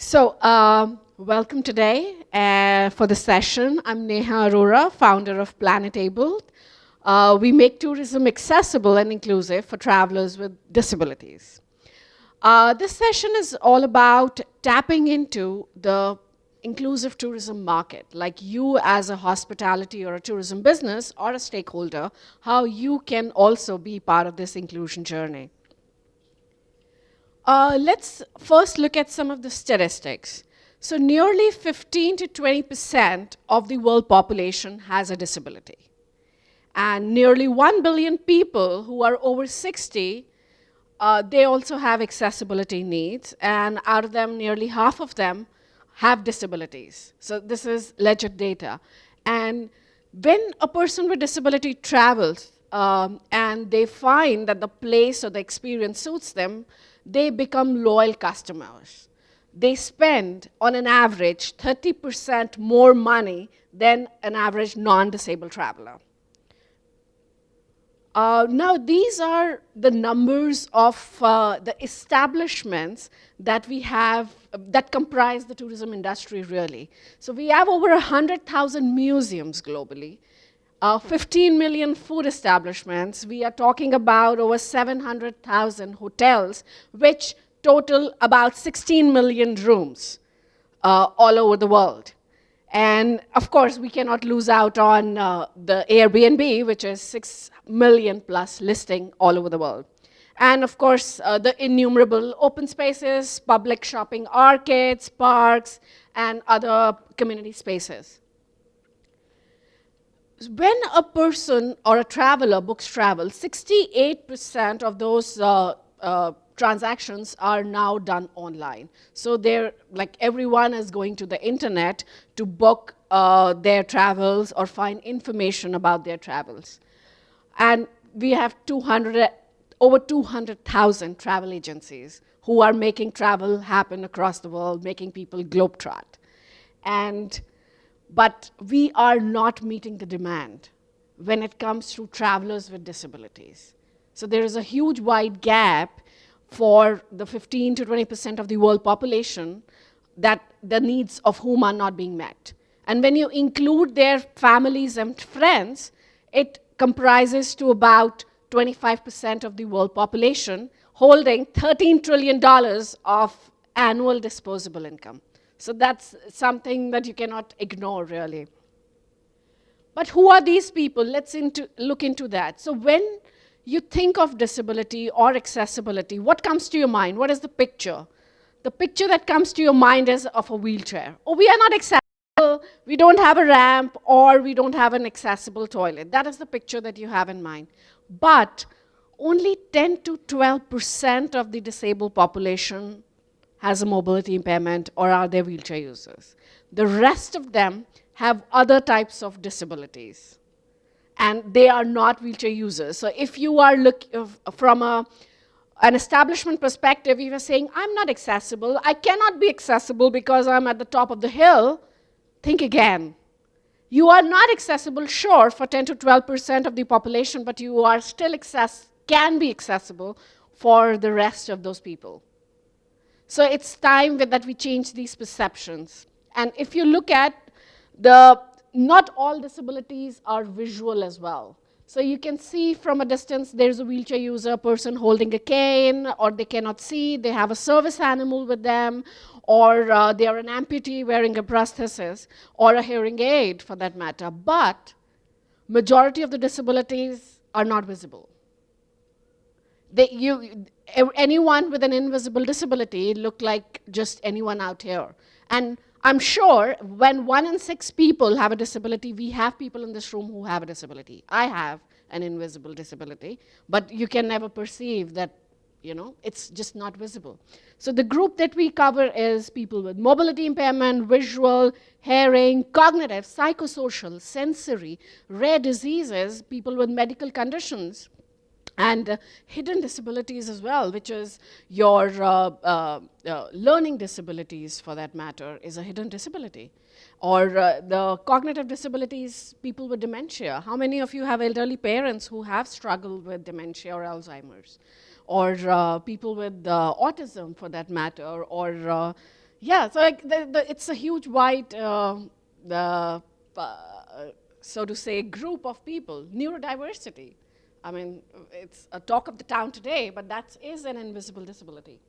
Welcome today for the session. I'm Neha Arora, founder of Planetable. We make tourism accessible and inclusive for travelers with disabilities. This session is all about tapping into the inclusive tourism market, like you as a hospitality or a tourism business or a stakeholder, how you can also be part of this inclusion journey. Let's first look at some of the statistics. So nearly 15 to 20% of the world population has a disability. And nearly 1 billion people who are over 60, they also have accessibility needs. And out of them, nearly half of them have disabilities. So this is legit data. And when a person with disability travels and they find that the place or the experience suits them, they become loyal customers. They spend, on an average, 30% more money than an average non-disabled traveler. Now, these are the numbers of the establishments that we have that comprise the tourism industry, really. So we have over 100,000 museums globally, 15 million food establishments. We are talking about over 700,000 hotels, which total about 16 million rooms all over the world. And of course, we cannot lose out on the Airbnb, which is 6 million plus listing all over the world. And of course, the innumerable open spaces, public shopping arcades, parks, and other community spaces. When a person or a traveler books travel, 68% of those transactions are now done online. So they're like everyone is going to the internet to book their travels or find information about their travels. And we have over 200,000 travel agencies who are making travel happen across the world, making people globetrot. But we are not meeting the demand when it comes to travelers with disabilities. So there is a huge wide gap for the 15 to 20% of the world population that the needs of whom are not being met. And when you include their families and friends, it comprises to about 25% of the world population, holding $13 trillion of annual disposable income. So that's something that you cannot ignore, really. But who are these people? Let's look into that. So when you think of disability or accessibility, what comes to your mind? What is the picture? The picture that comes to your mind is of a wheelchair. Oh, we are not accessible, we don't have a ramp, or we don't have an accessible toilet. That is the picture that you have in mind. But only 10 to 12% of the disabled population has a mobility impairment or are they wheelchair users. The rest of them have other types of disabilities, and they are not wheelchair users. So if you are looking from an establishment perspective, you are saying, I'm not accessible, I cannot be accessible because I'm at the top of the hill, think again. You are not accessible, sure, for 10 to 12% of the population, but you are still can be accessible for the rest of those people. So it's time that we change these perceptions. And if you look at not all disabilities are visual as well. So you can see from a distance, there's a wheelchair user, a person holding a cane, or they cannot see, they have a service animal with them, or they are an amputee wearing a prosthesis, or a hearing aid for that matter. But majority of the disabilities are not visible. Anyone with an invisible disability look like just anyone out here. And I'm sure when 1 in 6 people have a disability, we have people in this room who have a disability. I have an invisible disability, but you can never perceive that, it's just not visible. So the group that we cover is people with mobility impairment, visual, hearing, cognitive, psychosocial, sensory, rare diseases, people with medical conditions, and hidden disabilities as well, which is your learning disabilities, for that matter, is a hidden disability. Or the cognitive disabilities, people with dementia. How many of you have elderly parents who have struggled with dementia or Alzheimer's? Or people with autism, for that matter, or Yeah, so like it's a huge wide, uh, so to say, group of people, neurodiversity. I mean, it's a talk of the town today, but that is an invisible disability.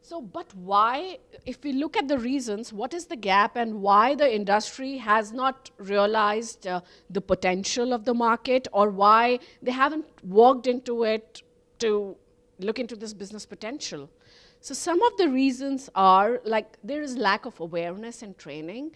So, but why, if we look at the reasons, what is the gap and why the industry has not realized the potential of the market, or why they haven't worked into it to look into this business potential? So some of the reasons are like there is lack of awareness and training,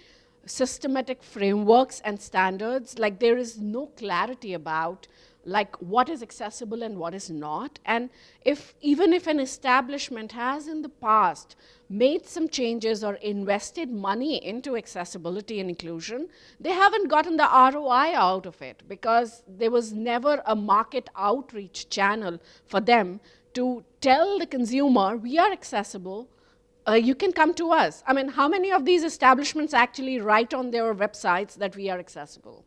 systematic frameworks and standards, like there is no clarity about like what is accessible and what is not. And if even if an establishment has in the past made some changes or invested money into accessibility and inclusion, they haven't gotten the ROI out of it because there was never a market outreach channel for them to tell the consumer, we are accessible, you can come to us. I mean, how many of these establishments actually write on their websites that we are accessible?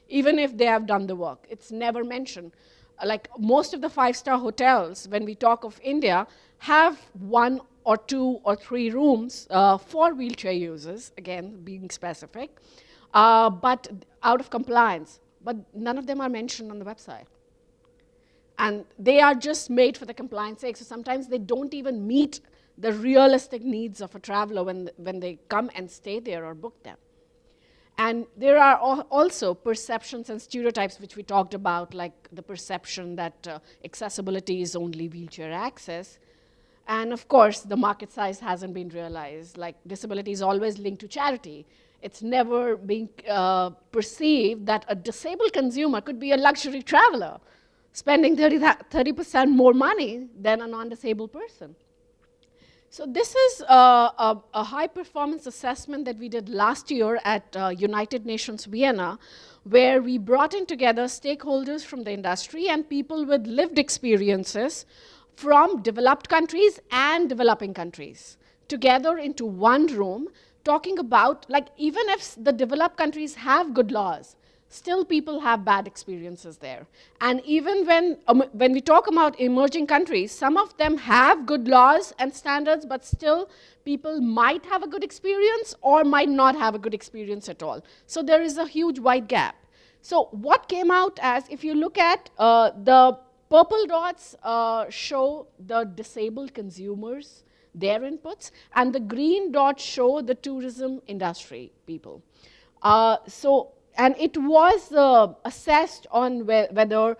Even if they have done the work, it's never mentioned. Like most of the five-star hotels, when we talk of India, have 1 or 2 or 3 rooms for wheelchair users, again, being specific, but out of compliance. But none of them are mentioned on the website. And they are just made for the compliance sake. So sometimes they don't even meet the realistic needs of a traveler when they come and stay there or book them. And there are also perceptions and stereotypes which we talked about, like the perception that accessibility is only wheelchair access. And of course, the market size hasn't been realized. Like disability is always linked to charity. It's never been perceived that a disabled consumer could be a luxury traveler, spending 30% more money than a non-disabled person. So this is a high-performance assessment that we did last year at United Nations Vienna, where we brought in together stakeholders from the industry and people with lived experiences from developed countries and developing countries together into one room, talking about, like, even if the developed countries have good laws, still people have bad experiences there. And even when we talk about emerging countries, some of them have good laws and standards, but still people might have a good experience or might not have a good experience at all. So there is a huge wide gap. So what came out as, if you look at the purple dots show the disabled consumers, their inputs, and the green dots show the tourism industry people. And it was assessed on whether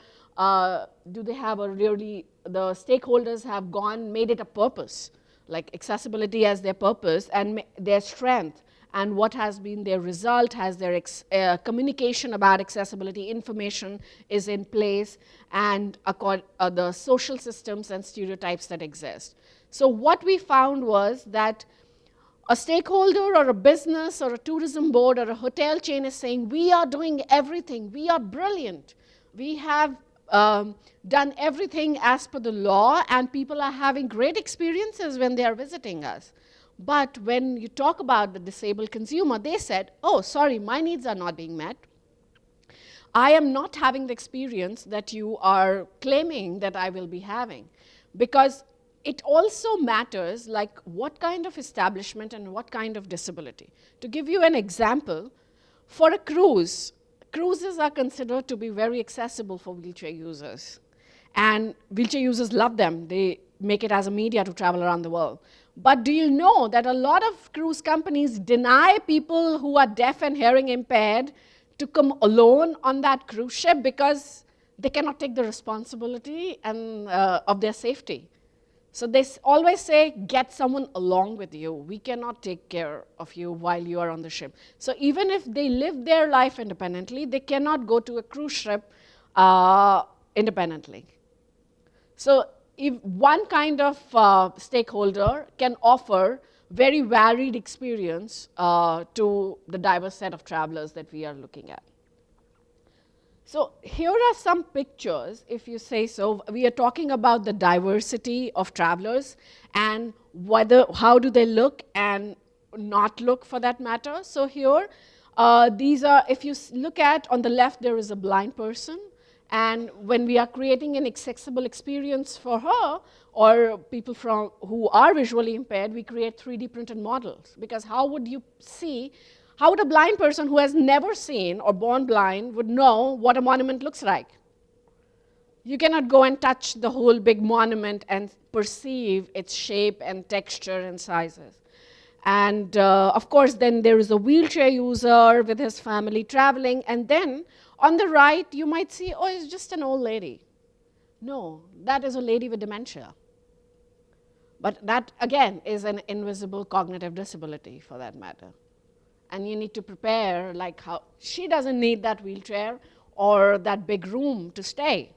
do they have a really, the stakeholders have made it a purpose, like accessibility as their purpose and their strength, and what has been their result, has their communication about accessibility information is in place, and the social systems and stereotypes that exist. So what we found was that a stakeholder or a business or a tourism board or a hotel chain is saying, we are doing everything, we are brilliant, we have done everything as per the law, and people are having great experiences when they are visiting us. But when you talk about the disabled consumer, they said, oh, sorry, my needs are not being met. I am not having the experience that you are claiming that I will be having. Because it also matters like what kind of establishment and what kind of disability. To give you an example, for a cruise, cruises are considered to be very accessible for wheelchair users. And wheelchair users love them. They make it as a media to travel around the world. But do you know that a lot of cruise companies deny people who are deaf and hearing impaired to come alone on that cruise ship because they cannot take the responsibility and, of their safety? So they always say, get someone along with you. We cannot take care of you while you are on the ship. So even if they live their life independently, they cannot go to a cruise ship independently. So if one kind of stakeholder can offer very varied experience to the diverse set of travelers that we are looking at. So here are some pictures, if you say so. We are talking about the diversity of travelers and how do they look and not look for that matter. So here, these are, if you look at on the left, there is a blind person, And when we are creating an accessible experience for her or people who are visually impaired, we create 3D printed models. Because how would a blind person who has never seen or born blind would know what a monument looks like? You cannot go and touch the whole big monument and perceive its shape and texture and sizes. And of course, then there is a wheelchair user with his family traveling. And then on the right, you might see, oh, it's just an old lady. No, that is a lady with dementia. But that, again, is an invisible cognitive disability for that matter. And you need to prepare, like how she doesn't need that wheelchair or that big room to stay.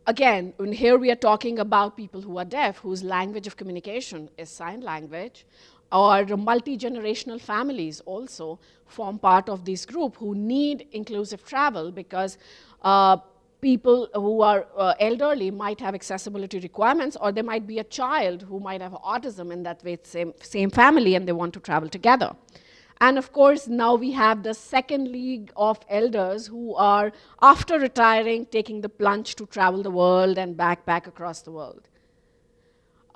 Again, here we are talking about people who are deaf, whose language of communication is sign language, or multi-generational families also form part of this group who need inclusive travel because people who are elderly might have accessibility requirements, or there might be a child who might have autism in that way, same family, and they want to travel together. And of course, now we have the second league of elders who are, after retiring, taking the plunge to travel the world and backpack across the world.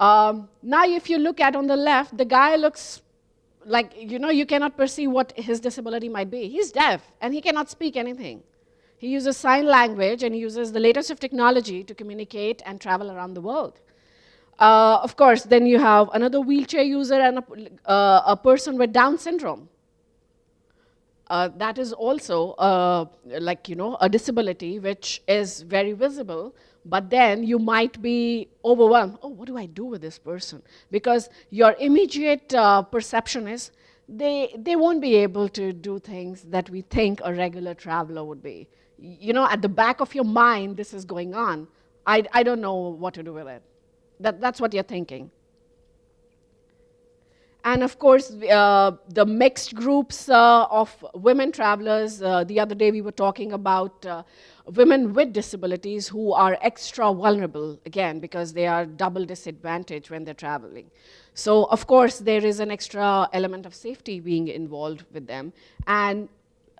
Now, if you look at on the left, the guy looks like, you cannot perceive what his disability might be. He's deaf, and he cannot speak anything. He uses sign language, and he uses the latest of technology to communicate and travel around the world. Of course, then you have another wheelchair user and a person with Down syndrome. That is also a disability which is very visible, but then you might be overwhelmed. Oh, what do I do with this person? Because your immediate perception is they won't be able to do things that we think a regular traveler would be. At the back of your mind, this is going on. I don't know what to do with it. That's what you're thinking. And of course, the mixed groups of women travelers, the other day we were talking about women with disabilities who are extra vulnerable, again, because they are double disadvantaged when they're traveling. So of course, there is an extra element of safety being involved with them. And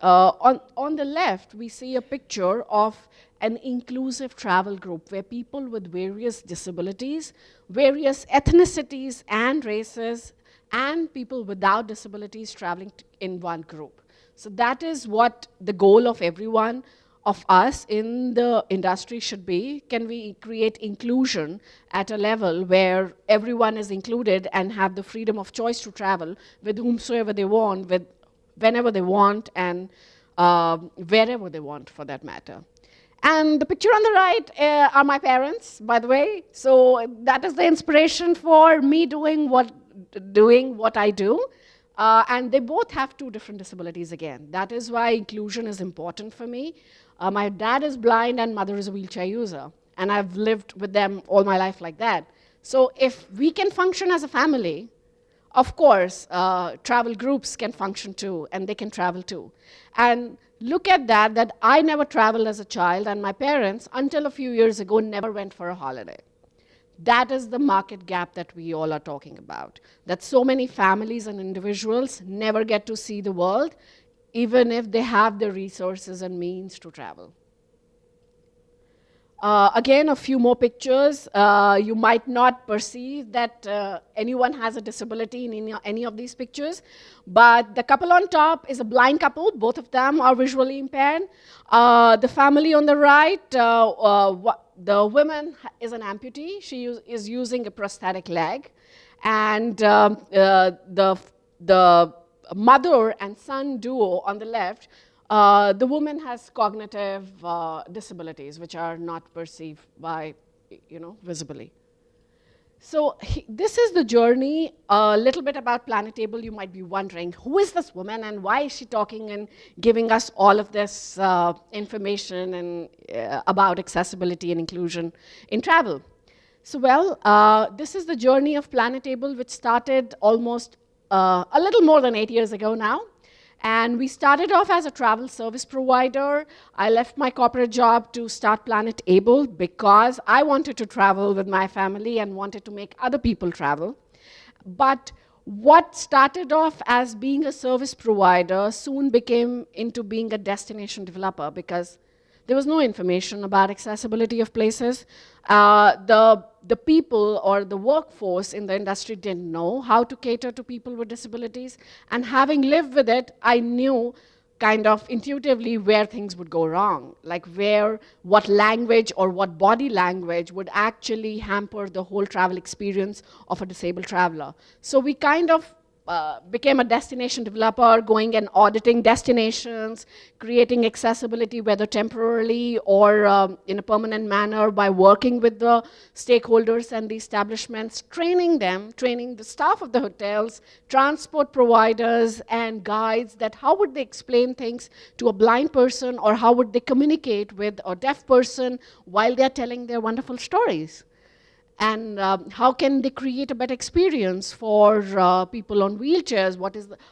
on the left, we see a picture of an inclusive travel group where people with various disabilities, various ethnicities and races, and people without disabilities traveling in one group. So that is what the goal of everyone of us in the industry should be. Can we create inclusion at a level where everyone is included and have the freedom of choice to travel with whomsoever they want, with whenever they want, and wherever they want, for that matter. And the picture on the right are my parents, by the way. So that is the inspiration for me doing what I do. And they both have two different disabilities again. That is why inclusion is important for me. My dad is blind and mother is a wheelchair user. And I've lived with them all my life like that. So if we can function as a family, of course, travel groups can function too, and they can travel too. And look at that I never traveled as a child, and my parents, until a few years ago, never went for a holiday. That is the market gap that we all are talking about, that so many families and individuals never get to see the world, even if they have the resources and means to travel. Again, a few more pictures. You might not perceive that anyone has a disability in any of these pictures, but the couple on top is a blind couple. Both of them are visually impaired. The family on the right, the woman is an amputee. She is using a prosthetic leg. And the mother and son duo on the left, the woman has cognitive disabilities, which are not perceived by, visibly. So this is the journey. A little bit about Planetable. You might be wondering, who is this woman and why is she talking and giving us all of this information and about accessibility and inclusion in travel? So well, this is the journey of Planetable, which started almost a little more than 8 years ago now. And we started off as a travel service provider. I left my corporate job to start Planetable because I wanted to travel with my family and wanted to make other people travel. But what started off as being a service provider soon became into being a destination developer, because there was no information about accessibility of places. The people or the workforce in the industry didn't know how to cater to people with disabilities. And having lived with it, I knew kind of intuitively where things would go wrong, like what language or what body language would actually hamper the whole travel experience of a disabled traveler. So we kind of became a destination developer, going and auditing destinations, creating accessibility, whether temporarily or in a permanent manner, by working with the stakeholders and the establishments, training them, training the staff of the hotels, transport providers, and guides, that how would they explain things to a blind person, or how would they communicate with a deaf person while they're telling their wonderful stories. And how can they create a better experience for people on wheelchairs?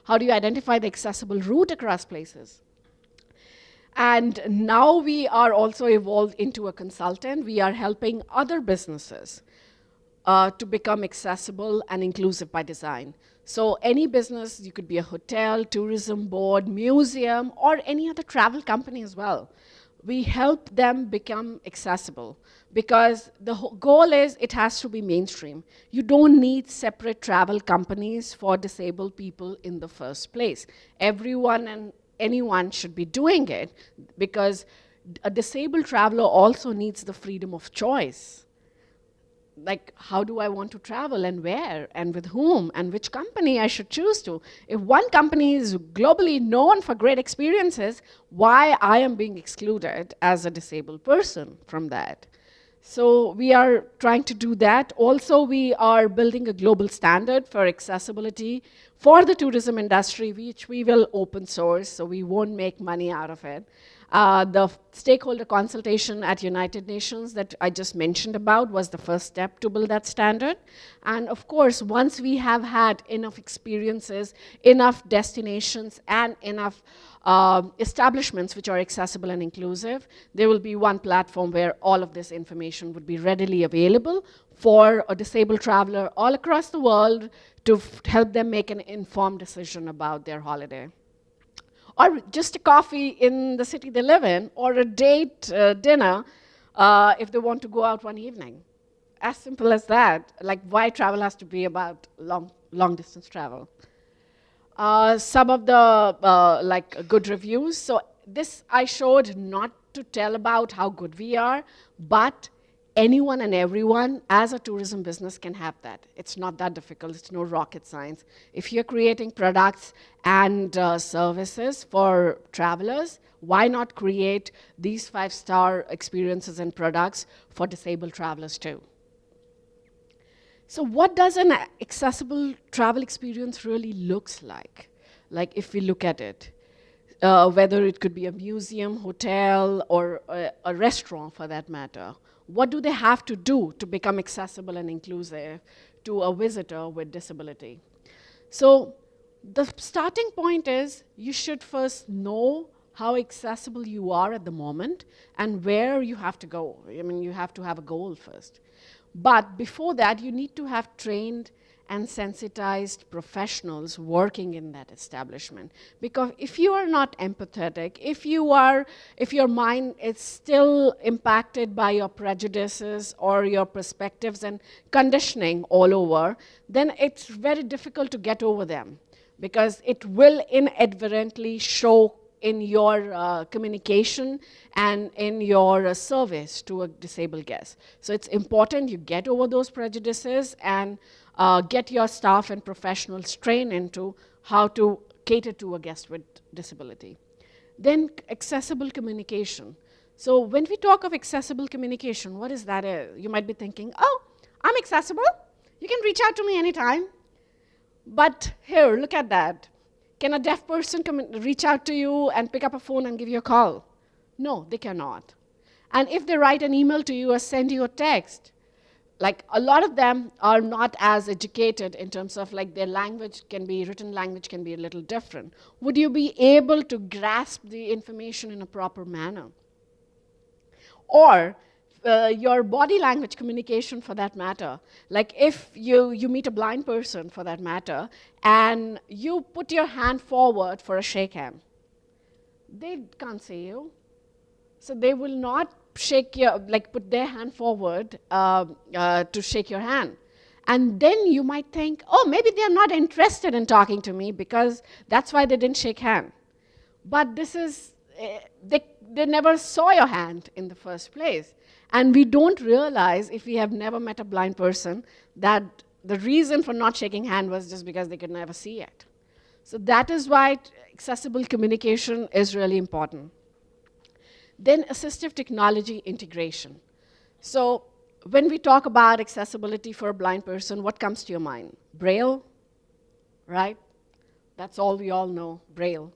How do you identify the accessible route across places? And now we are also evolved into a consultant. We are helping other businesses to become accessible and inclusive by design. So any business, you could be a hotel, tourism board, museum, or any other travel company as well. We help them become accessible, because the goal is it has to be mainstream. You don't need separate travel companies for disabled people in the first place. Everyone and anyone should be doing it, because a disabled traveler also needs the freedom of choice. Like, how do I want to travel, and where, and with whom, and which company I should choose to? If one company is globally known for great experiences, why I am being excluded as a disabled person from that? So we are trying to do that. Also, we are building a global standard for accessibility for the tourism industry, which we will open source, so we won't make money out of it. The stakeholder consultation at United Nations that I just mentioned about was the first step to build that standard. And of course, once we have had enough experiences, enough destinations, and enough establishments which are accessible and inclusive, there will be one platform where all of this information would be readily available for a disabled traveler all across the world to help them make an informed decision about their holiday. Or just a coffee in the city they live in, or a date dinner if they want to go out one evening. As simple as that. Like, why travel has to be about long distance travel. Some of the good reviews. So this I showed not to tell about how good we are, but anyone and everyone as a tourism business can have that. It's not that difficult. It's no rocket science. If you're creating products and services for travelers, why not create these 5-star experiences and products for disabled travelers too? So what does an accessible travel experience really looks like? Like, if we look at it, whether it could be a museum, hotel, or a restaurant for that matter. What do they have to do to become accessible and inclusive to a visitor with disability? So the starting point is you should first know how accessible you are at the moment and where you have to go. I mean, you have to have a goal first. But before that, you need to have trained and sensitized professionals working in that establishment. Because if you are not empathetic, if your mind is still impacted by your prejudices or your perspectives and conditioning all over, then it's very difficult to get over them, because it will inadvertently show in your communication and in your service to a disabled guest. So it's important you get over those prejudices and get your staff and professionals trained into how to cater to a guest with disability. Then accessible communication. So when we talk of accessible communication, what is that? You might be thinking, oh, I'm accessible. You can reach out to me anytime. But here, look at that. Can a deaf person reach out to you and pick up a phone and give you a call? No, they cannot. And if they write an email to you or send you a text, like, a lot of them are not as educated in terms of, like, their written language can be a little different. Would you be able to grasp the information in a proper manner? Or your body language communication, for that matter. Like, if you meet a blind person, for that matter, and you put your hand forward for a shake hand, they can't see you. So they will not put their hand forward to shake your hand. And then you might think, oh, maybe they're not interested in talking to me because that's why they didn't shake hand. But this is, they never saw your hand in the first place. And we don't realize, if we have never met a blind person, that the reason for not shaking hand was just because they could never see it. So that is why accessible communication is really important. Then assistive technology integration. So when we talk about accessibility for a blind person, what comes to your mind? Braille, right? That's all we all know, Braille.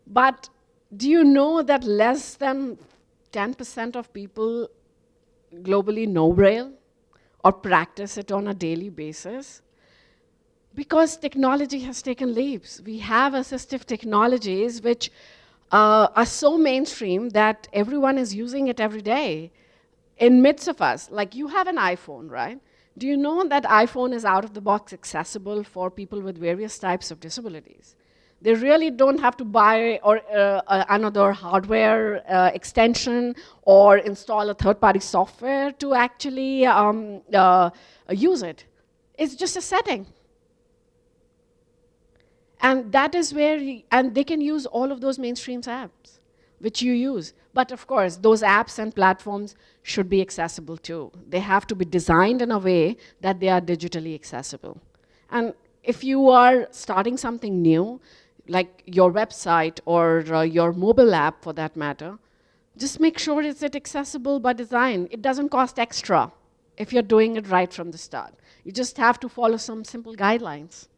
But do you know that less than 10% of people globally know Braille or practice it on a daily basis? Because technology has taken leaps. We have assistive technologies which are so mainstream that everyone is using it every day in midst of us. Like, you have an iPhone, right? Do you know that iPhone is out of the box accessible for people with various types of disabilities? They really don't have to buy another hardware extension or install a third-party software to actually use it. It's just a setting. And that is where, and they can use all of those mainstream apps, which you use. But of course, those apps and platforms should be accessible too. They have to be designed in a way that they are digitally accessible. And if you are starting something new, like your website or your mobile app for that matter, just make sure it's accessible by design. It doesn't cost extra if you're doing it right from the start. You just have to follow some simple guidelines.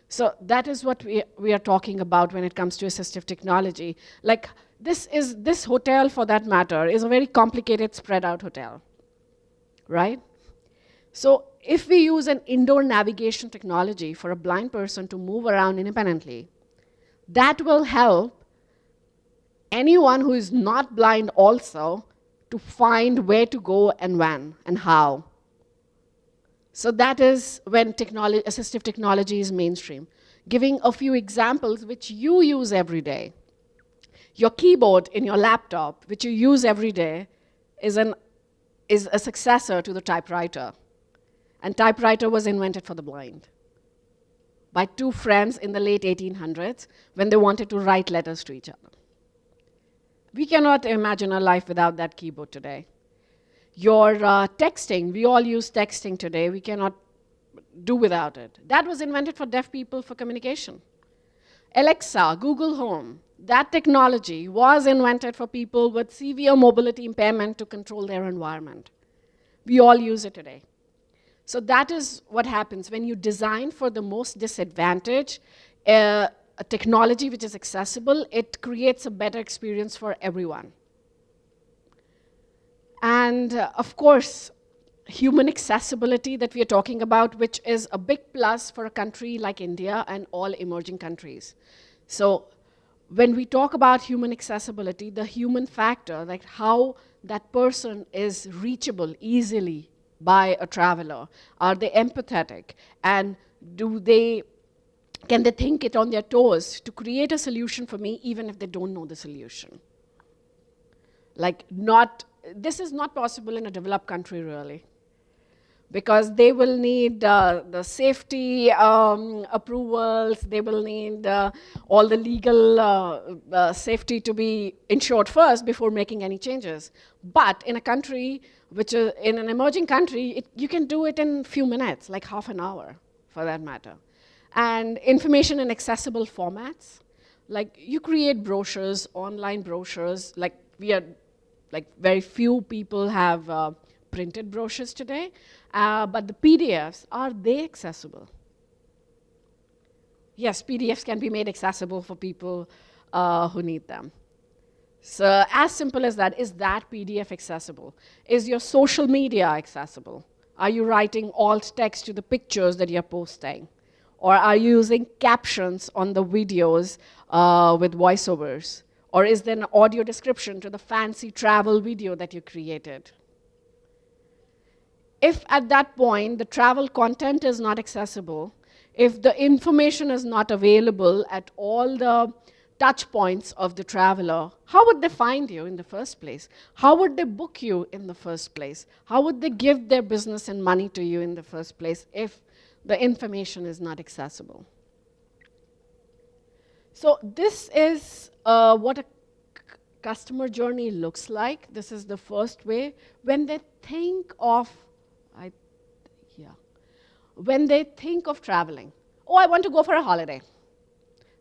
So that is what we are talking about when it comes to assistive technology. Like, this hotel, for that matter, is a very complicated, spread out hotel, right? So if we use an indoor navigation technology for a blind person to move around independently, that will help anyone who is not blind also to find where to go and when and how. So that is when assistive technology is mainstream. Giving a few examples which you use every day. Your keyboard in your laptop, which you use every day, is a successor to the typewriter. And typewriter was invented for the blind by two friends in the late 1800s when they wanted to write letters to each other. We cannot imagine a life without that keyboard today. Your texting, we all use texting today. We cannot do without it. That was invented for deaf people for communication. Alexa, Google Home, that technology was invented for people with severe mobility impairment to control their environment. We all use it today. So that is what happens when you design for the most disadvantaged a technology which is accessible. It creates a better experience for everyone. And of course, human accessibility that we are talking about, which is a big plus for a country like India and all emerging countries. So when we talk about human accessibility, the human factor, like how that person is reachable easily by a traveler, are they empathetic, and can they think it on their toes to create a solution for me even if they don't know the solution? This is not possible in a developed country, really, because they will need the safety approvals, they will need all the legal safety to be ensured first before making any changes. But in a country, in an emerging country, you can do it in a few minutes, like half an hour, for that matter. And information in accessible formats, like you create brochures, online brochures, like very few people have printed brochures today, but the PDFs, are they accessible? Yes, PDFs can be made accessible for people who need them. So as simple as that, is that PDF accessible? Is your social media accessible? Are you writing alt text to the pictures that you're posting? Or are you using captions on the videos with voiceovers? Or is there an audio description to the fancy travel video that you created? If at that point the travel content is not accessible, if the information is not available at all the touch points of the traveler, how would they find you in the first place? How would they book you in the first place? How would they give their business and money to you in the first place if the information is not accessible? So this is what a customer journey looks like. This is the first way. When they think of, when they think of traveling, oh, I want to go for a holiday.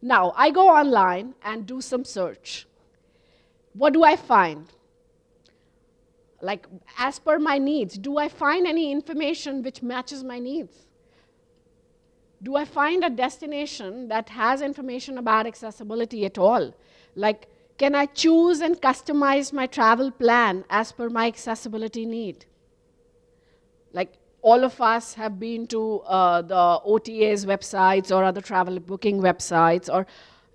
Now, I go online and do some search. What do I find? Like, as per my needs, do I find any information which matches my needs? Do I find a destination that has information about accessibility at all? Like, can I choose and customize my travel plan as per my accessibility need? Like, all of us have been to the OTA's websites or other travel booking websites or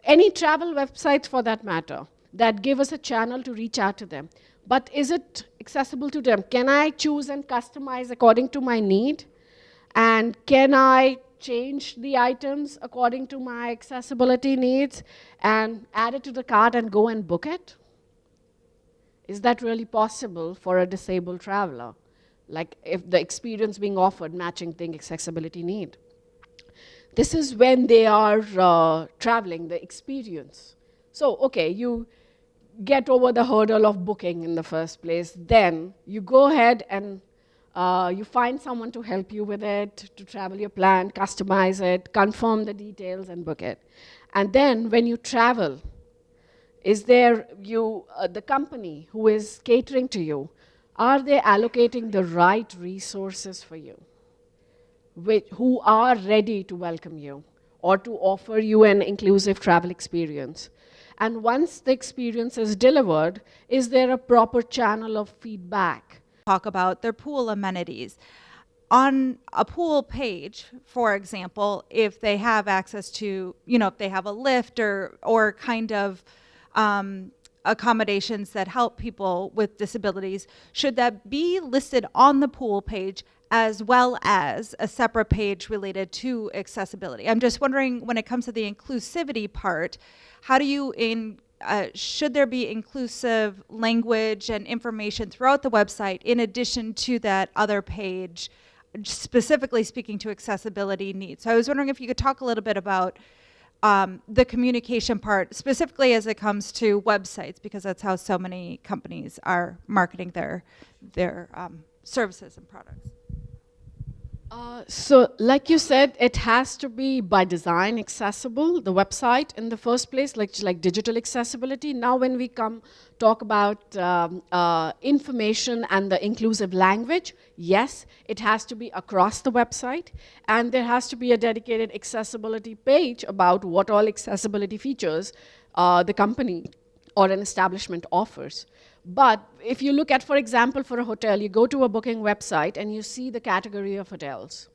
any travel websites for that matter that give us a channel to reach out to them. But is it accessible to them? Can I choose and customize according to my need? And can I change the items according to my accessibility needs and add it to the cart and go and book it? Is that really possible for a disabled traveler? Like if the experience being offered matching the accessibility need. This is when they are traveling, the experience. So, okay, you get over the hurdle of booking in the first place. Then you go ahead and you find someone to help you with it, to travel your plan, customize it, confirm the details, and book it. And then when you travel, is there the company who is catering to you, are they allocating the right resources for you, who are ready to welcome you or to offer you an inclusive travel experience? And once the experience is delivered, is there a proper channel of feedback? Talk about their pool amenities. On a pool page, for example, if they have access to, if they have a lift or kind of accommodations that help people with disabilities, should that be listed on the pool page as well as a separate page related to accessibility? I'm just wondering, when it comes to the inclusivity part, how do you should there be inclusive language and information throughout the website in addition to that other page, specifically speaking to accessibility needs? So I was wondering if you could talk a little bit about the communication part, specifically as it comes to websites, because that's how so many companies are marketing their services and products. So like you said, it has to be by design accessible, the website in the first place, like digital accessibility. Now when we talk about information and the inclusive language, yes, it has to be across the website, and there has to be a dedicated accessibility page about what all accessibility features the company or an establishment offers. But if you look at, for example, for a hotel, you go to a booking website and you see the category of hotels.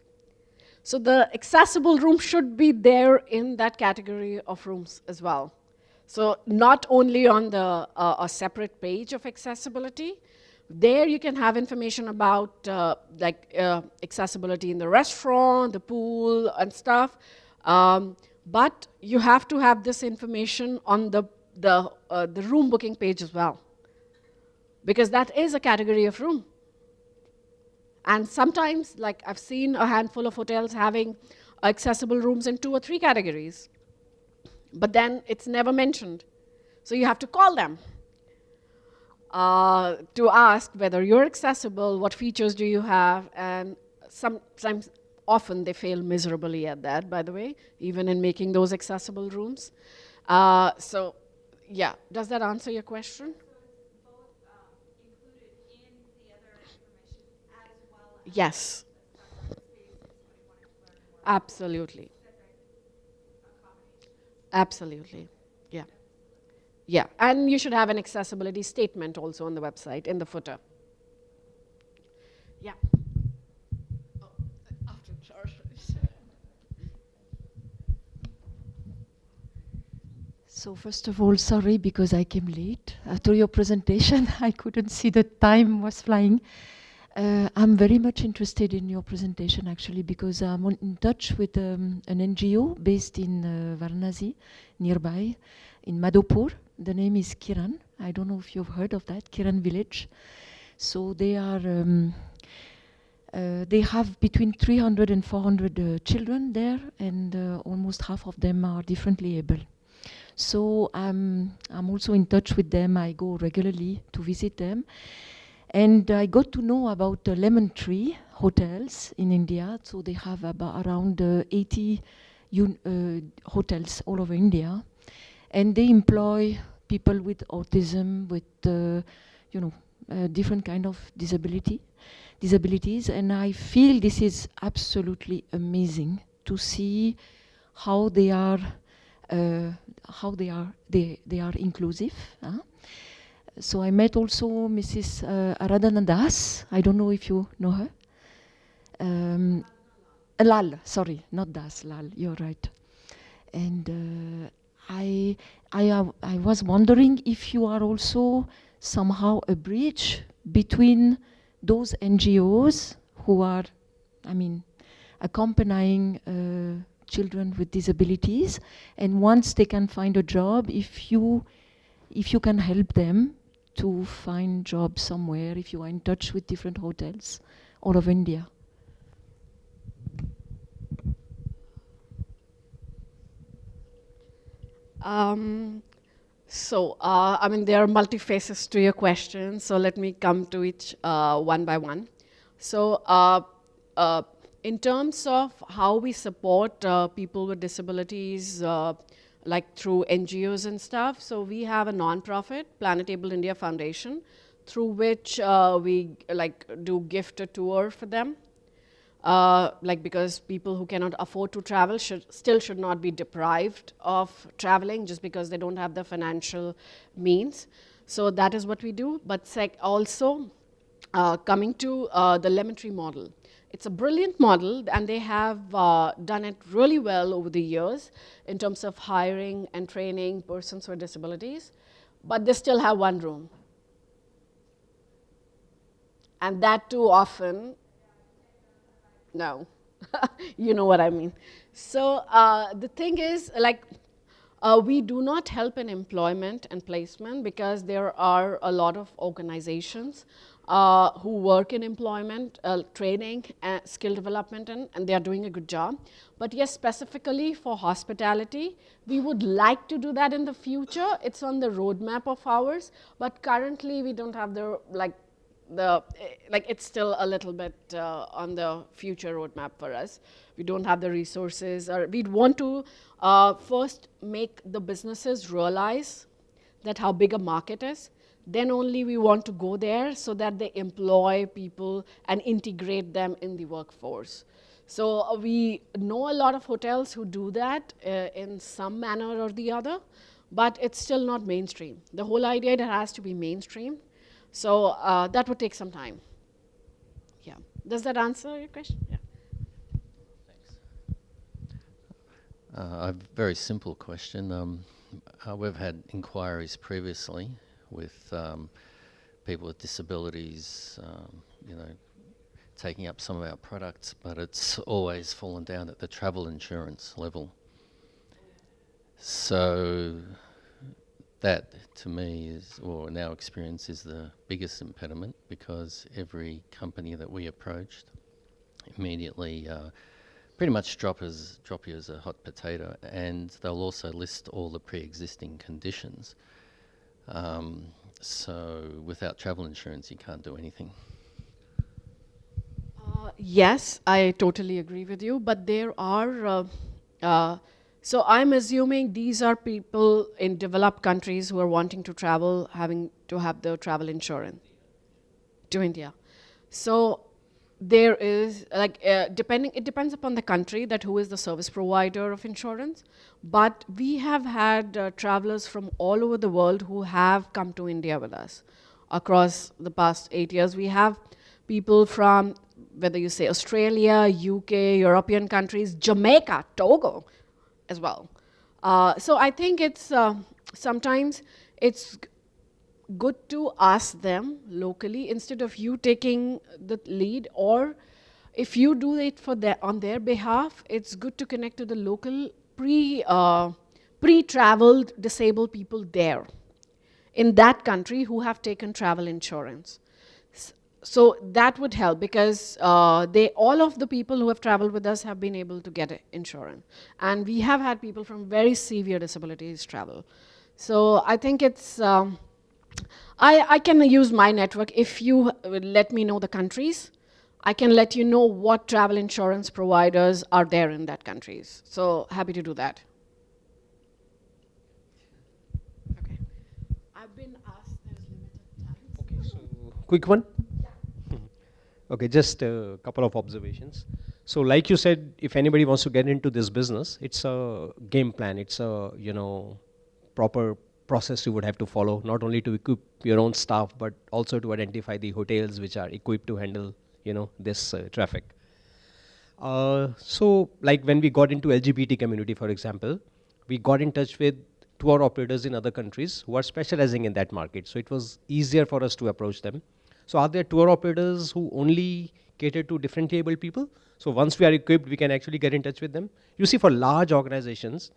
So the accessible room should be there in that category of rooms as well. So not only on a separate page of accessibility, there you can have information about accessibility in the restaurant, the pool, and stuff. But you have to have this information on the room booking page as well, because that is a category of room. And sometimes, like I've seen a handful of hotels having accessible rooms in 2 or 3 categories, but then it's never mentioned. So you have to call them to ask whether you're accessible, what features do you have, and sometimes, often they fail miserably at that, by the way, even in making those accessible rooms. So yeah, does that answer your question? Yes. Absolutely. Absolutely. Yeah. Yeah. And you should have an accessibility statement also on the website in the footer. Yeah. Oh, after Charles. So first of all, sorry because I came late. After your presentation, I couldn't see the time was flying. I'm very much interested in your presentation, actually, because I'm in touch with an NGO based in Varanasi, nearby, in Madhopur. The name is Kiran. I don't know if you've heard of that, Kiran village. So they are, they have between 300 and 400 children there, and almost half of them are differently able. So I'm also in touch with them. I go regularly to visit them. And I got to know about lemon tree hotels in India. So they have about around 80 hotels all over India. And they employ people with autism, with different kind of disabilities. And I feel this is absolutely amazing to see how they are inclusive. So I met also Mrs. Aradhana Das. I don't know if you know her. Lal, sorry, not Das, Lal, you're right. And I was wondering if you are also somehow a bridge between those NGOs who are, accompanying children with disabilities, and once they can find a job, if you can help them to find jobs somewhere, if you are in touch with different hotels all over India. There are multi-faces to your question, so let me come to each one by one. So, in terms of how we support people with disabilities, like through NGOs and stuff, so we have a non-profit, Planetable India Foundation, through which we do gift a tour for them. Because people who cannot afford to travel should not be deprived of traveling just because they don't have the financial means. So that is what we do. But also coming to the lemon tree model. It's a brilliant model, and they have done it really well over the years in terms of hiring and training persons with disabilities, but they still have one room. And that too often, no, you know what I mean. So the thing is, we do not help in employment and placement because there are a lot of organizations who work in employment, training, skill development, and they are doing a good job. But yes, specifically for hospitality, we would like to do that in the future. It's on the roadmap of ours, but currently we don't have it's still a little bit on the future roadmap for us. We don't have the resources, or we'd want to first make the businesses realize that how big a market is. Then only we want to go there so that they employ people and integrate them in the workforce. So we know a lot of hotels who do that in some manner or the other, but it's still not mainstream. The whole idea, it has to be mainstream. So that would take some time. Yeah. Does that answer your question? Yeah. Thanks. A very simple question. We've had inquiries previously with people with disabilities, taking up some of our products, but it's always fallen down at the travel insurance level. So that, to me, is, or in our experience, is the biggest impediment, because every company that we approached immediately pretty much drop you as a hot potato, and they'll also list all the pre-existing conditions. So without travel insurance, you can't do anything. Yes, I totally agree with you, but there are, so I'm assuming these are people in developed countries who are wanting to travel, having to have the travel insurance to India. So there is, it depends upon the country that who is the service provider of insurance, but we have had travelers from all over the world who have come to India with us across the past 8 years. We have people from, whether you say Australia, UK, European countries, Jamaica, Togo as well. So I think it's sometimes it's good to ask them locally instead of you taking the lead, or if you do it on their behalf, it's good to connect to the local pre-traveled disabled people there in that country who have taken travel insurance. So that would help because all of the people who have traveled with us have been able to get insurance. And we have had people from very severe disabilities travel. So I think it's, I can use my network. If you let me know the countries, I can let you know what travel insurance providers are there in that countries. So happy to do that. Okay. I've been asked there's limited time. Okay, so quick one. Okay, just a couple of observations. So like you said, if anybody wants to get into this business, it's a game plan. It's a, proper process you would have to follow, not only to equip your own staff, but also to identify the hotels which are equipped to handle, this traffic. So like when we got into LGBT community, for example, we got in touch with tour operators in other countries who are specializing in that market. So it was easier for us to approach them. So are there tour operators who only cater to differently abled people? So once we are equipped, we can actually get in touch with them. You see, for large organizations,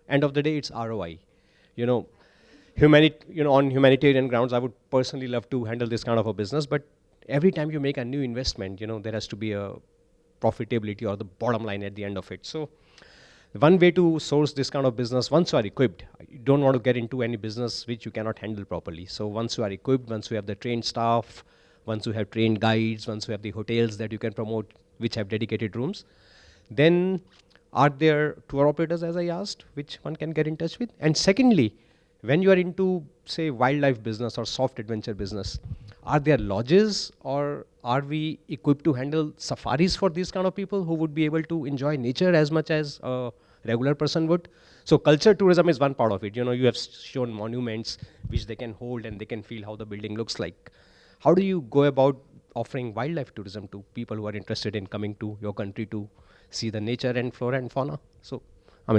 end of the day, it's ROI. On humanitarian grounds, I would personally love to handle this kind of a business, but every time you make a new investment, there has to be a profitability or the bottom line at the end of it. So one way to source this kind of business, once you are equipped, you don't want to get into any business which you cannot handle properly. So once you are equipped, once you have the trained staff, once you have trained guides, once you have the hotels that you can promote which have dedicated rooms, then are there tour operators, as I asked, which one can get in touch with? And secondly, when you are into, say, wildlife business or soft adventure business, are there lodges or are we equipped to handle safaris for these kind of people who would be able to enjoy nature as much as a regular person would? So culture tourism is one part of it. You have shown monuments which they can hold and they can feel how the building looks like. How do you go about offering wildlife tourism to people who are interested in coming to your country to see the nature and flora and fauna? So,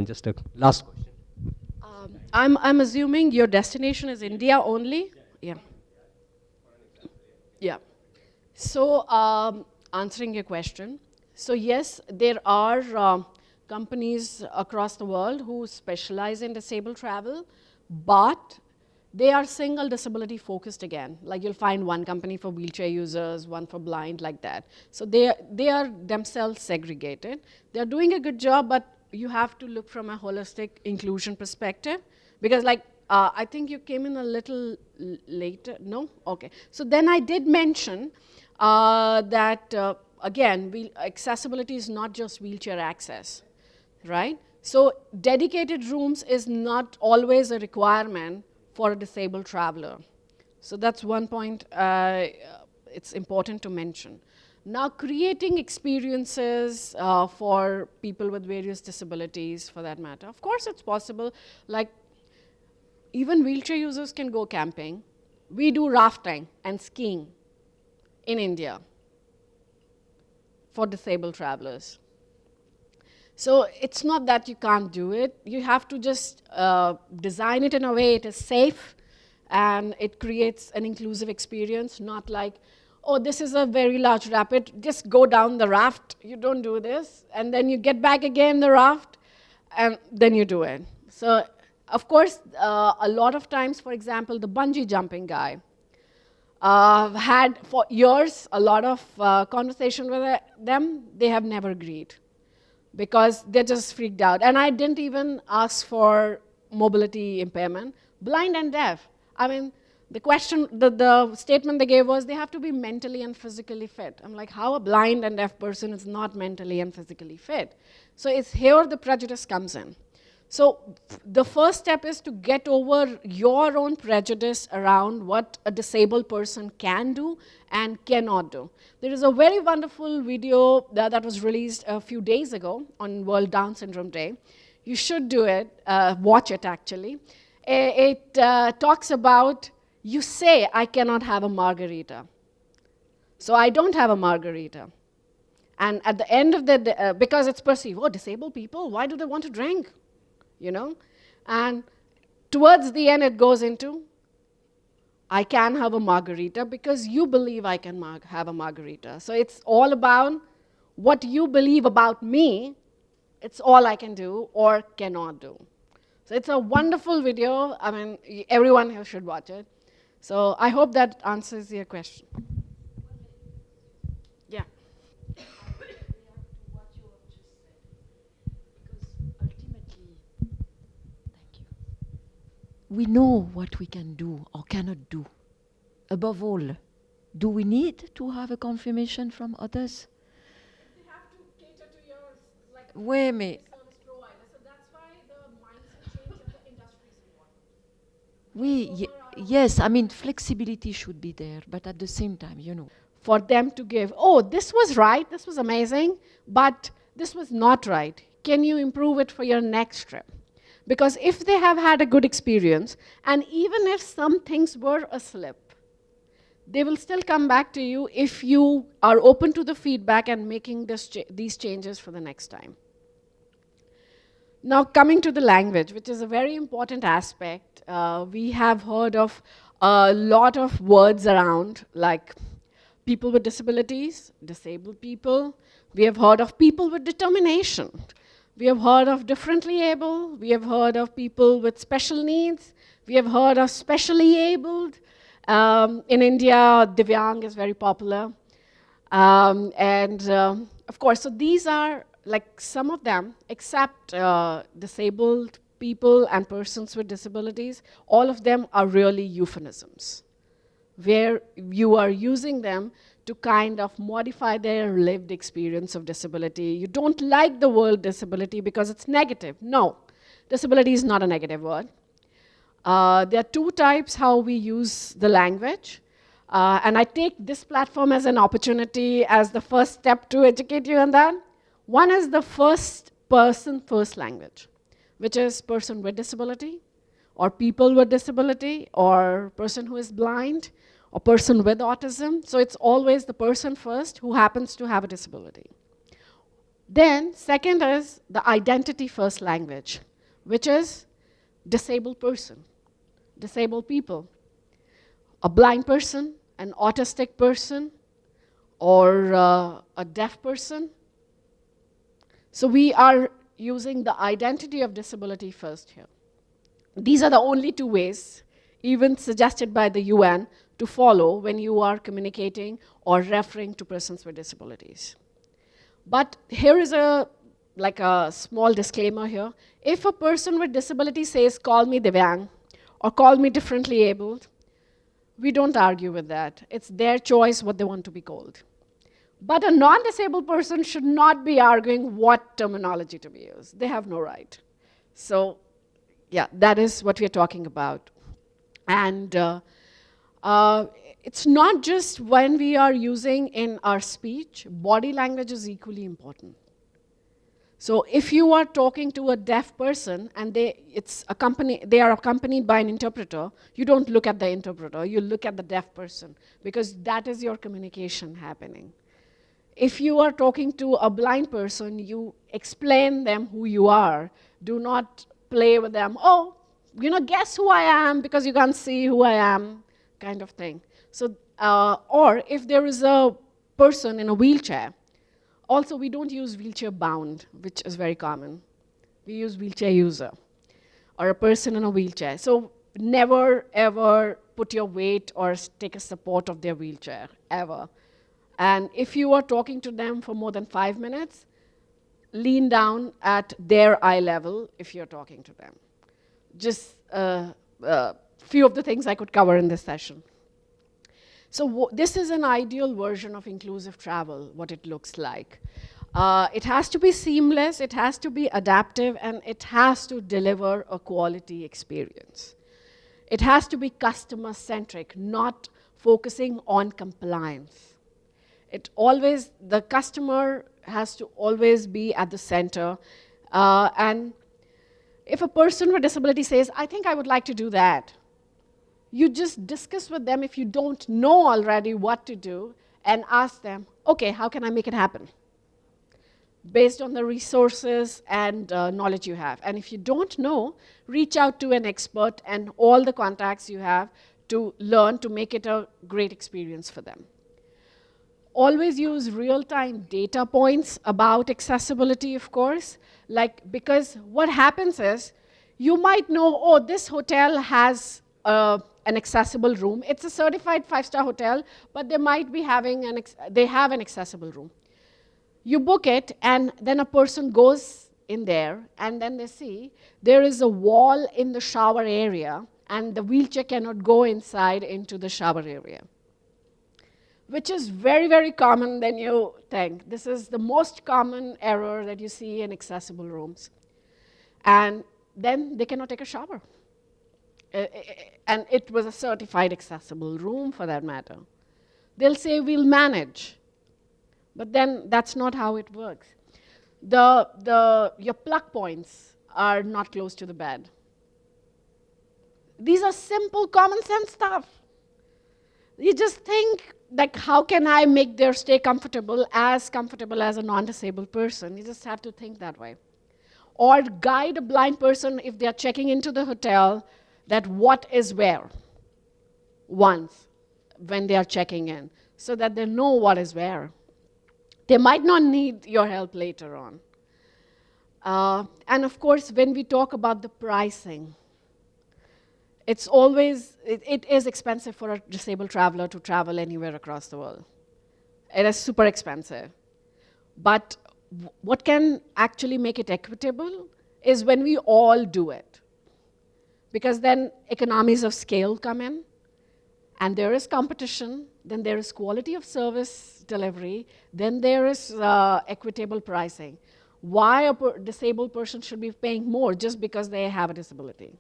just a last question. I'm assuming your destination is India only? Yeah. Yeah. So answering your question, so yes, there are companies across the world who specialize in disabled travel, but they are single disability focused again. Like you'll find one company for wheelchair users, one for blind, like that. So they are themselves segregated. They're doing a good job, but you have to look from a holistic inclusion perspective. Because I think you came in a little later, no? Okay. So then I did mention that, again, accessibility is not just wheelchair access, right? So dedicated rooms is not always a requirement for a disabled traveler. So that's one point it's important to mention. Now, creating experiences for people with various disabilities, for that matter. Of course, it's possible. Like, even wheelchair users can go camping. We do rafting and skiing in India for disabled travelers. So it's not that you can't do it. You have to just design it in a way it is safe and it creates an inclusive experience, not like, oh, this is a very large rapid, just go down the raft. You don't do this. And then you get back again the raft, and then you do it. So, of course, a lot of times, for example, the bungee jumping guy had for years a lot of conversation with them. They have never agreed because they're just freaked out. And I didn't even ask for mobility impairment. Blind and deaf. I mean, the question, the statement they gave was they have to be mentally and physically fit. I'm like, how a blind and deaf person is not mentally and physically fit? So it's here the prejudice comes in. So the first step is to get over your own prejudice around what a disabled person can do and cannot do. There is a very wonderful video that was released a few days ago on World Down Syndrome Day. You should do it, watch it actually. It talks about, you say, I cannot have a margarita. So I don't have a margarita. And at the end of the day, because it's perceived, oh, disabled people, why do they want to drink? And towards the end, it goes into, I can have a margarita because you believe I can have a margarita. So it's all about what you believe about me. It's all I can do or cannot do. So it's a wonderful video. I mean, everyone here should watch it. So I hope that answers your question. Yeah. We know what we can do or cannot do. Above all, do we need to have a confirmation from others? They have to cater to your Wait a minute. service provider. So that's why the mindset change of the industry is important. Yes, I mean, flexibility should be there, but at the same time, For them to give, oh, this was right, this was amazing, but this was not right. Can you improve it for your next trip? Because if they have had a good experience, and even if some things were a slip, they will still come back to you if you are open to the feedback and making these changes for the next time. Now, coming to the language, which is a very important aspect, we have heard of a lot of words around, like people with disabilities, disabled people. We have heard of people with determination. We have heard of differently able. We have heard of people with special needs. We have heard of specially abled. In India, Divyang is very popular. Of course, so these are like some of them, except disabled people and persons with disabilities, all of them are really euphemisms, where you are using them to kind of modify their lived experience of disability. You don't like the word disability because it's negative. No, disability is not a negative word. There are two types how we use the language. And I take this platform as an opportunity, as the first step to educate you on that. One is the first person, first language, which is person with disability, or people with disability, or person who is blind, or person with autism. So it's always the person first who happens to have a disability. Then, second is the identity first language, which is disabled person, disabled people, a blind person, an autistic person, or a deaf person. So we are using the identity of disability first here. These are the only two ways, even suggested by the UN, to follow when you are communicating or referring to persons with disabilities. But here is a small disclaimer here. If a person with disability says, call me Divyang, or call me differently abled, we don't argue with that. It's their choice what they want to be called. But a non-disabled person should not be arguing what terminology to be used. They have no right. So, yeah, that is what we're talking about. And it's not just when we are using in our speech, body language is equally important. So if you are talking to a deaf person and they are accompanied by an interpreter, you don't look at the interpreter, you look at the deaf person, because that is your communication happening. If you are talking to a blind person, you explain them who you are. Do not play with them, oh, guess who I am because you can't see who I am, kind of thing. So, or if there is a person in a wheelchair, also we don't use wheelchair bound, which is very common. We use wheelchair user, or a person in a wheelchair. So never ever put your weight or take a support of their wheelchair, ever. And if you are talking to them for more than 5 minutes, lean down at their eye level if you're talking to them. Just few of the things I could cover in this session. So this is an ideal version of inclusive travel, what it looks like. It has to be seamless, it has to be adaptive, and it has to deliver a quality experience. It has to be customer-centric, not focusing on compliance. The customer has to always be at the center. And if a person with disability says, I think I would like to do that, you just discuss with them if you don't know already what to do and ask them, okay, how can I make it happen? Based on the resources and knowledge you have. And if you don't know, reach out to an expert and all the contacts you have to learn to make it a great experience for them. Always use real-time data points about accessibility, of course, because what happens is You might know, oh, this hotel has an accessible room. It's a certified 5-star hotel, but they might be having they have an accessible room. You book it, and then a person goes in there, and then they see there is a wall in the shower area, and the wheelchair cannot go inside into the shower area, which is very, very common than you think. This is the most common error that you see in accessible rooms. And then they cannot take a shower. And it was a certified accessible room for that matter. They'll say, we'll manage. But then that's not how it works. Your plug points are not close to the bed. These are simple, common sense stuff. You just think, like, how can I make their stay comfortable as a non-disabled person? You just have to think that way. Or guide a blind person if they're checking into the hotel that what is where once when they are checking in, so that they know what is where. They might not need your help later on. And of course, when we talk about the pricing, it's always, it is expensive for a disabled traveler to travel anywhere across the world. It is super expensive. But what can actually make it equitable is when we all do it. Because then economies of scale come in, and there is competition, then there is quality of service delivery, then there is equitable pricing. Why a disabled person should be paying more just because they have a disability?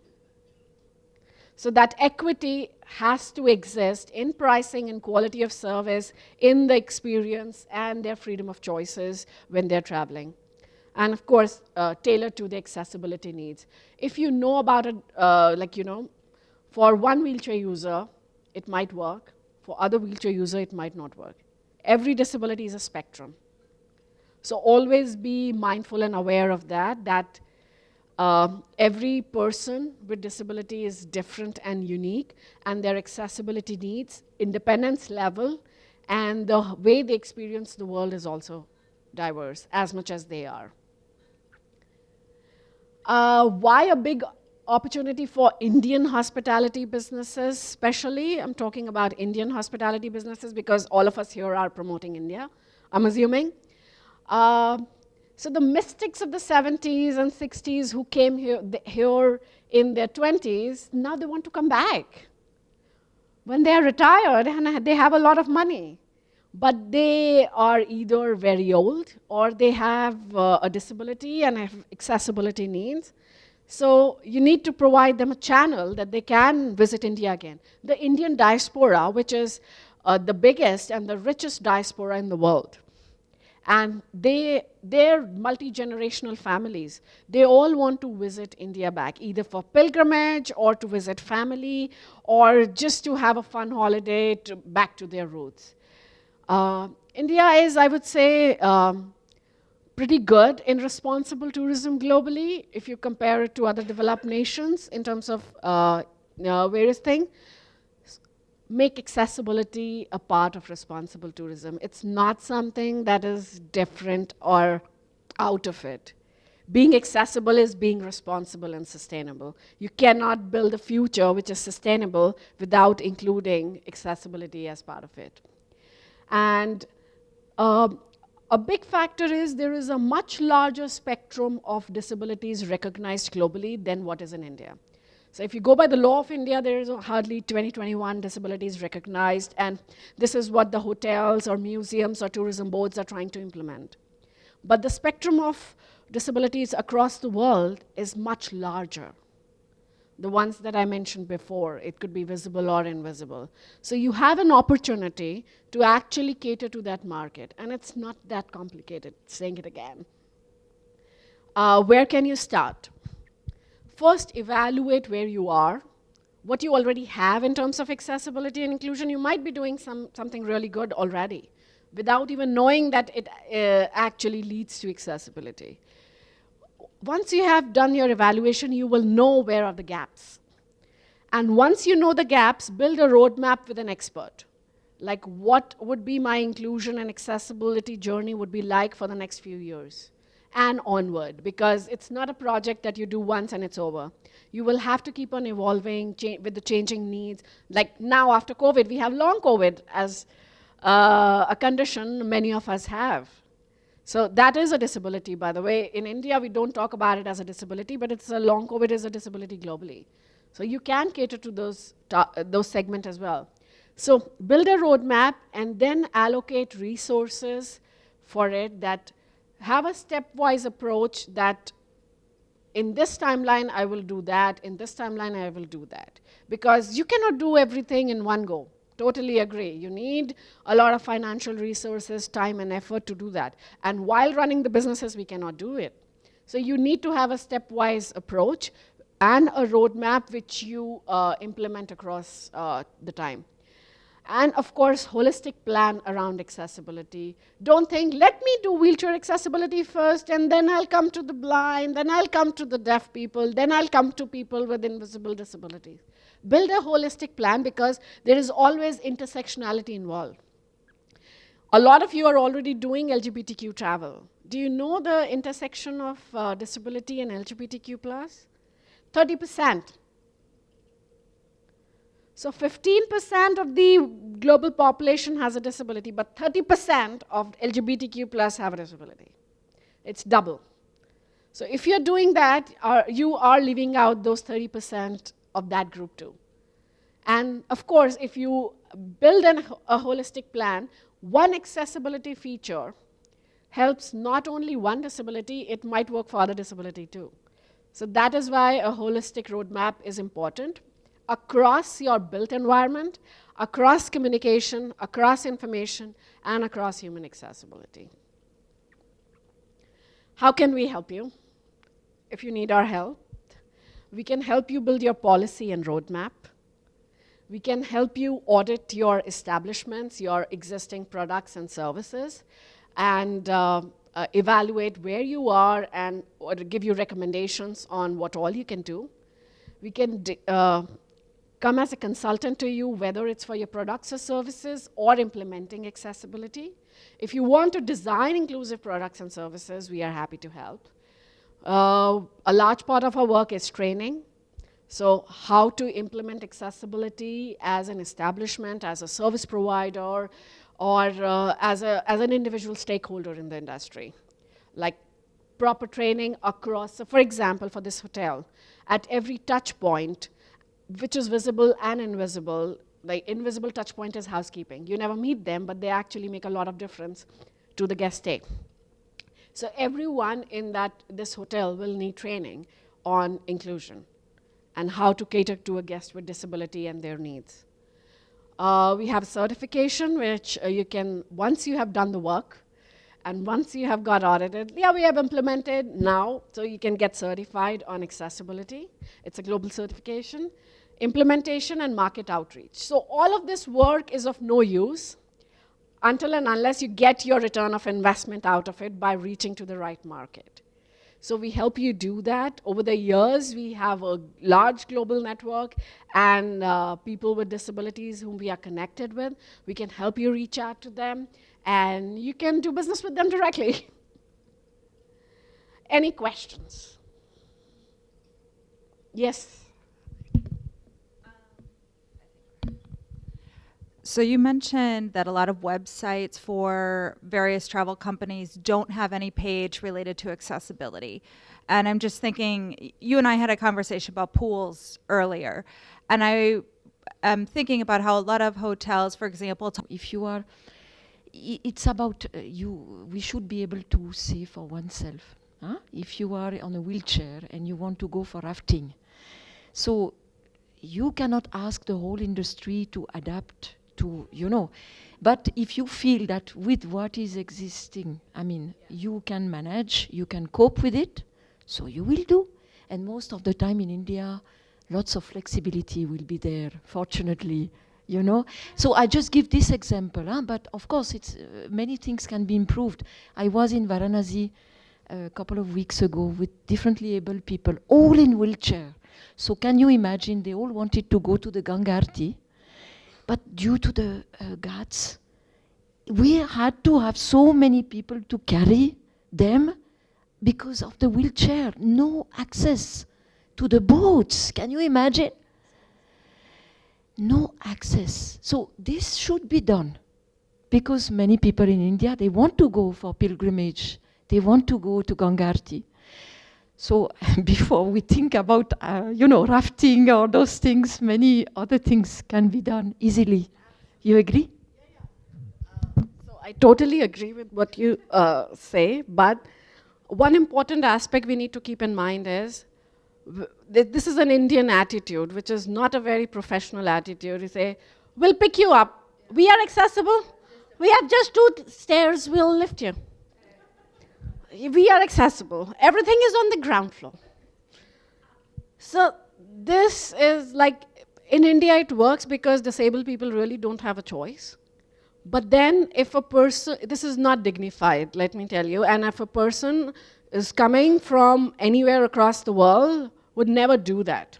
So that equity has to exist in pricing and quality of service, in the experience and their freedom of choices when they're traveling. And of course, tailored to the accessibility needs. If you know about it, for one wheelchair user, it might work. For other wheelchair user, it might not work. Every disability is a spectrum. So always be mindful and aware of that every person with disability is different and unique, and their accessibility needs, independence level, and the way they experience the world is also diverse, as much as they are. Why a big opportunity for Indian hospitality businesses, especially? I'm talking about Indian hospitality businesses because all of us here are promoting India, I'm assuming. So the mystics of the 70s and 60s who came here in their 20s, now they want to come back. When they are retired and they have a lot of money, but they are either very old or they have a disability and have accessibility needs. So you need to provide them a channel that they can visit India again. The Indian diaspora, which is the biggest and the richest diaspora in the world. And they're multi-generational families. They all want to visit India back, either for pilgrimage or to visit family or just to have a fun holiday back to their roots. India is, I would say, pretty good in responsible tourism globally if you compare it to other developed nations in terms of various things. Make accessibility a part of responsible tourism. It's not something that is different or out of it. Being accessible is being responsible and sustainable. You cannot build a future which is sustainable without including accessibility as part of it. And a big factor is there is a much larger spectrum of disabilities recognized globally than what is in India. So if you go by the law of India, there is hardly 21 disabilities recognized, and this is what the hotels or museums or tourism boards are trying to implement. But the spectrum of disabilities across the world is much larger. The ones that I mentioned before, it could be visible or invisible. So you have an opportunity to actually cater to that market, and it's not that complicated, saying it again. Where can you start? First, evaluate where you are, what you already have in terms of accessibility and inclusion. You might be doing something really good already without even knowing that it actually leads to accessibility. Once you have done your evaluation, you will know where are the gaps. And once you know the gaps, build a roadmap with an expert. Like, what would be my inclusion and accessibility journey would be like for the next few years? and onward, because it's not a project that you do once and it's over. You will have to keep on evolving with the changing needs. Like now after COVID, we have long COVID as a condition many of us have. So that is a disability, by the way. In India, we don't talk about it as a disability, but it's a long COVID is a disability globally. So you can cater to those segments as well. So build a roadmap and then allocate resources for it that have a stepwise approach that in this timeline I will do that, in this timeline I will do that. Because you cannot do everything in one go. Totally agree. You need a lot of financial resources, time and effort to do that. And while running the businesses, we cannot do it. So you need to have a stepwise approach and a roadmap which you implement across the time. And of course, holistic plan around accessibility. Don't think, let me do wheelchair accessibility first, and then I'll come to the blind, then I'll come to the deaf people, then I'll come to people with invisible disabilities. Build a holistic plan because there is always intersectionality involved. A lot of you are already doing LGBTQ travel. Do you know the intersection of disability and LGBTQ+? 30%. So 15% of the global population has a disability, but 30% of LGBTQ+ have a disability. It's double. So if you're doing that, you are leaving out those 30% of that group too. And of course, if you build a holistic plan, one accessibility feature helps not only one disability, it might work for other disability too. So that is why a holistic roadmap is important across your built environment, across communication, across information, and across human accessibility. How can we help you? If you need our help, we can help you build your policy and roadmap. We can help you audit your establishments, your existing products and services, and evaluate where you are and or give you recommendations on what all you can do. We can come as a consultant to you, whether it's for your products or services or implementing accessibility. If you want to design inclusive products and services, we are happy to help. A large part of our work is training. So how to implement accessibility as an establishment, as a service provider, or as an individual stakeholder in the industry. Like proper training across, so for example, for this hotel, at every touch point, which is visible and invisible, like invisible touch point is housekeeping. You never meet them, but they actually make a lot of difference to the guest stay. So everyone in this hotel will need training on inclusion and how to cater to a guest with disability and their needs. We have certification, which you can, once you have done the work, and once you have got audited, yeah, we have implemented now, so you can get certified on accessibility. It's a global certification. Implementation and market outreach. So all of this work is of no use until and unless you get your return of investment out of it by reaching to the right market. So we help you do that. Over the years, we have a large global network and people with disabilities whom we are connected with. We can help you reach out to them, and you can do business with them directly. Any questions? Yes? So you mentioned that a lot of websites for various travel companies don't have any page related to accessibility. And I'm just thinking, you and I had a conversation about pools earlier. And I am thinking about how a lot of hotels, for example, If you are, it's about we should be able to see for oneself. Huh? If you are on a wheelchair and you want to go for rafting. So you cannot ask the whole industry to adapt to, but if you feel that with what is existing, you can manage, you can cope with it, so you will do. And most of the time in India, lots of flexibility will be there, fortunately, So I just give this example, but of course, it's many things can be improved. I was in Varanasi a couple of weeks ago with differently able people, all in wheelchair. So can you imagine, they all wanted to go to the Ganga Aarti, but due to the we had to have so many people to carry them because of the wheelchair, no access to the boats. Can you imagine? No access. So this should be done, because many people in India, they want to go for pilgrimage. They want to go to Ganga Aarti. So before we think about, rafting or those things, many other things can be done easily. You agree? So I totally agree with what you say, but one important aspect we need to keep in mind is this is an Indian attitude, which is not a very professional attitude. You say, we'll pick you up. We are accessible. We have just 2 stairs. We'll lift you. We are accessible. Everything is on the ground floor. So this is like, in India it works because disabled people really don't have a choice. But then if a person, this is not dignified, let me tell you, and if a person is coming from anywhere across the world, would never do that.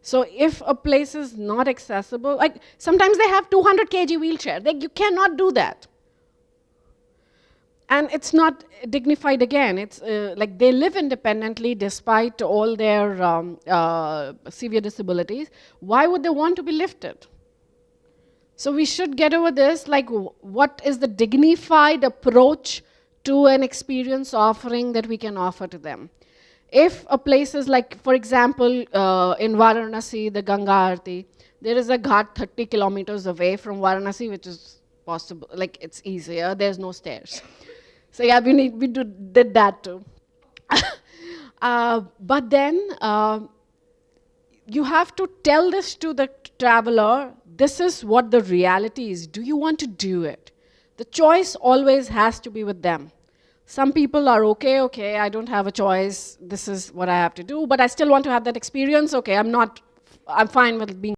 So if a place is not accessible, like sometimes they have 200 kg wheelchair, you cannot do that. And it's not dignified again. It's like they live independently despite all their severe disabilities. Why would they want to be lifted? So we should get over this, like what is the dignified approach to an experience offering that we can offer to them? If a place is like, for example, in Varanasi, the Ganga Aarti, there is a ghat 30 kilometers away from Varanasi, which is possible, like it's easier, there's no stairs. So yeah, we did that too. But then you have to tell this to the traveler, this is what the reality is. Do you want to do it? The choice always has to be with them. Some people are okay, I don't have a choice, this is what I have to do, but I still want to have that experience. Okay, I'm fine with being